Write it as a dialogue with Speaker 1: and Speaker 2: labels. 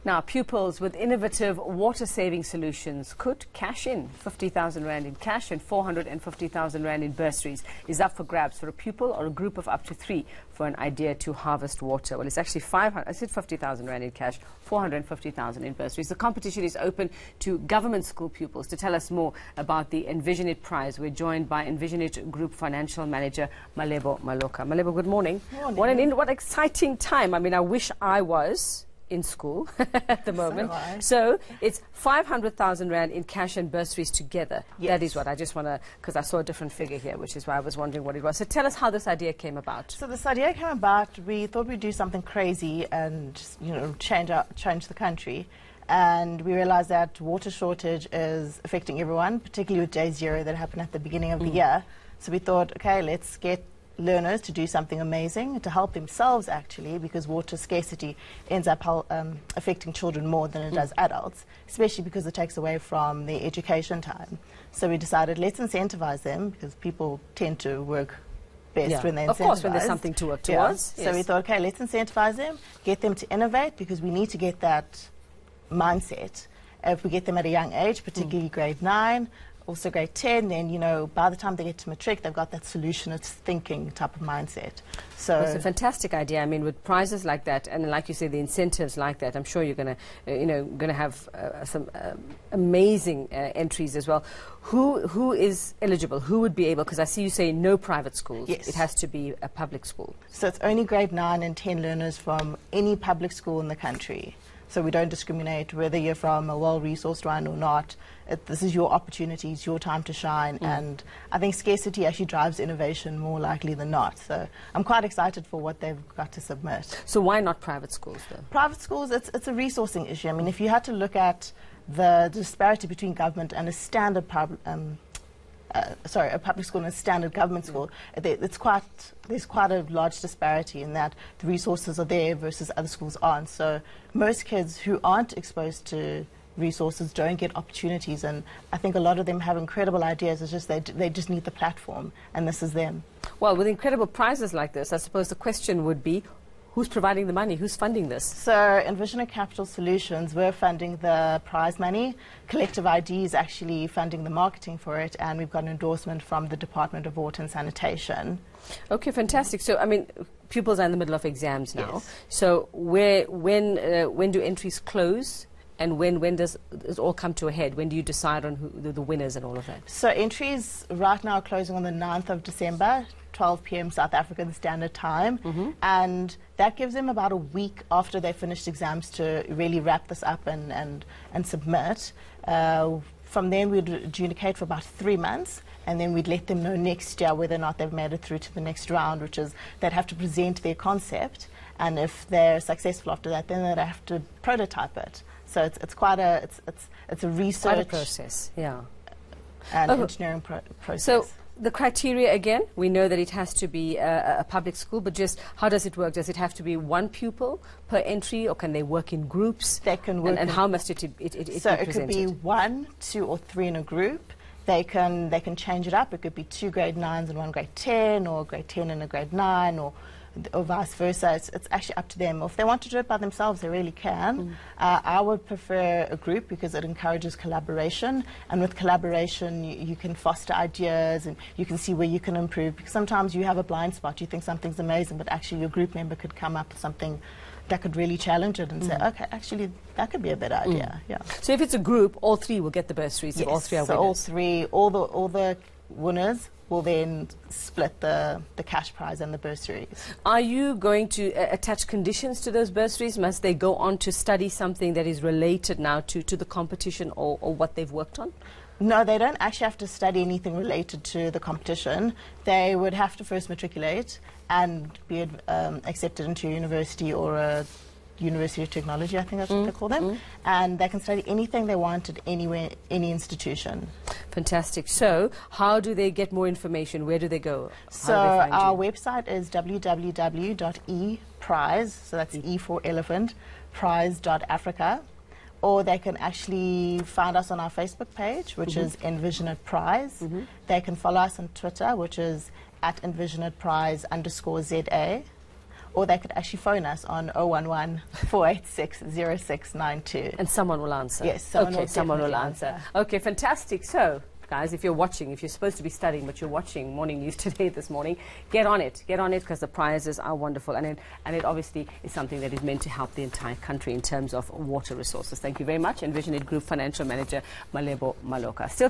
Speaker 1: Now, pupils with innovative water-saving solutions could cash in 50,000 Rand in cash and 450,000 Rand in bursaries. Is up for grabs for a pupil or a group of up to 3 for an idea to harvest water. Well, it's actually 50,000 Rand in cash, 450,000 in bursaries. The competition is open to government school pupils. To tell us more about the Envision It Prize, we're joined by Envision It Group Financial Manager Malebo Maloka. Malebo, good morning.
Speaker 2: Good morning.
Speaker 1: What exciting time. I mean, I wish I was in school at the moment. So it's 500,000 Rand in cash and bursaries together.
Speaker 2: Yes.
Speaker 1: That is what I just want to, because I saw a different figure here, which is why I was wondering what it was. So tell us how this idea came about.
Speaker 2: So this idea came about, we thought we'd do something crazy and, you know, change the country. And we realized that water shortage is affecting everyone, particularly with Day Zero that happened at the beginning of the year. So we thought, okay, let's get learners to do something amazing to help themselves, actually, because water scarcity ends up affecting children more than it does adults, especially because it takes away from their education time. So we decided, let's incentivize them, because people tend to work best when they're incentivized.
Speaker 1: Of course, when there's something to work towards.
Speaker 2: So we thought, okay, let's incentivize them, get them to innovate, because we need to get that mindset. If we get them at a young age, particularly grade 9, also grade 10, then, you know, by the time they get to matric, they've got that solutionist thinking type of mindset. So
Speaker 1: it's a fantastic idea. I mean, with prizes like that, and like you say, the incentives like that, I'm sure you're going to, have some amazing entries as well. Who is eligible? Who would be able? Because I see you say no private schools.
Speaker 2: Yes.
Speaker 1: It has to be a public school.
Speaker 2: So it's only grade 9 and 10 learners from any public school in the country. So we don't discriminate whether you're from a well-resourced one or not. This is your opportunity, it's your time to shine. And I think scarcity actually drives innovation more likely than not. So I'm quite excited for what they've got to submit.
Speaker 1: So why not private schools, though?
Speaker 2: Private schools, it's a resourcing issue. I mean, if you had to look at the disparity between government and a standard a public school and a standard government school, there's quite a large disparity in that the resources are there versus other schools aren't. So most kids who aren't exposed to resources don't get opportunities, and I think a lot of them have incredible ideas. It's just they just need the platform, and this is them.
Speaker 1: Well, with incredible prizes like this, I suppose the question would be, who's providing the money? Who's funding this?
Speaker 2: So Envision It Capital Solutions, we're funding the prize money. Collective ID is actually funding the marketing for it, and we've got an endorsement from the Department of Water and Sanitation.
Speaker 1: Okay, fantastic. So, I mean, pupils are in the middle of exams now.
Speaker 2: Yes.
Speaker 1: So when do entries close? And when does it all come to a head? When do you decide on who the winners and all of that?
Speaker 2: So entries right now are closing on the 9th of December, 12 p.m. South African Standard Time. And that gives them about a week after they finished exams to really wrap this up and submit. From then we'd adjudicate for about 3 months, and then we'd let them know next year whether or not they've made it through to the next round, which is they'd have to present their concept, and if they're successful after that, then they'd have to prototype it. So it's quite a research
Speaker 1: quite a process, yeah,
Speaker 2: and engineering process.
Speaker 1: So the criteria, again, we know that it has to be a public school, but just how does it work? Does it have to be one pupil per entry, or can they work in groups?
Speaker 2: They can work.
Speaker 1: And how must it be
Speaker 2: So
Speaker 1: presented?
Speaker 2: it could be 1, 2, or 3 in a group. They can change it up. It could be 2 grade 9s and 1 grade 10, or grade 10 and a grade 9, or vice versa. It's actually up to them. If they want to do it by themselves, they really can. I would prefer a group because it encourages collaboration, and with collaboration you can foster ideas and you can see where you can improve, because sometimes you have a blind spot, you think something's amazing, but actually your group member could come up with something that could really challenge it and say, okay, actually that could be a better idea. Yeah.
Speaker 1: So if it's a group, all 3 will get the bursaries.
Speaker 2: Yes,
Speaker 1: if all 3 are
Speaker 2: so
Speaker 1: winners.
Speaker 2: all the winners will then split the cash prize and the bursaries.
Speaker 1: Are you going to attach conditions to those bursaries? Must they go on to study something that is related now to the competition or what they've worked on?
Speaker 2: No, they don't actually have to study anything related to the competition. They would have to first matriculate and be accepted into a university or a University of Technology, I think that's what they call them. And they can study anything they want at any institution.
Speaker 1: Fantastic. So how do they get more information? Where do they go?
Speaker 2: So our website is www.eprize, so that's E for elephant, prize.africa. Or they can actually find us on our Facebook page, which is Envision It Prize. They can follow us on Twitter, which is @EnvisionItPrize_ZA. or they could actually phone us on 011 486 0692.
Speaker 1: And someone will answer.
Speaker 2: Yes,
Speaker 1: someone will answer. Okay, fantastic. So, guys, if you're watching, if you're supposed to be studying but you're watching Morning News Today this morning, get on it because the prizes are wonderful, and it obviously is something that is meant to help the entire country in terms of water resources. Thank you very much. Envision It Group Financial Manager Malebo Maloka. Still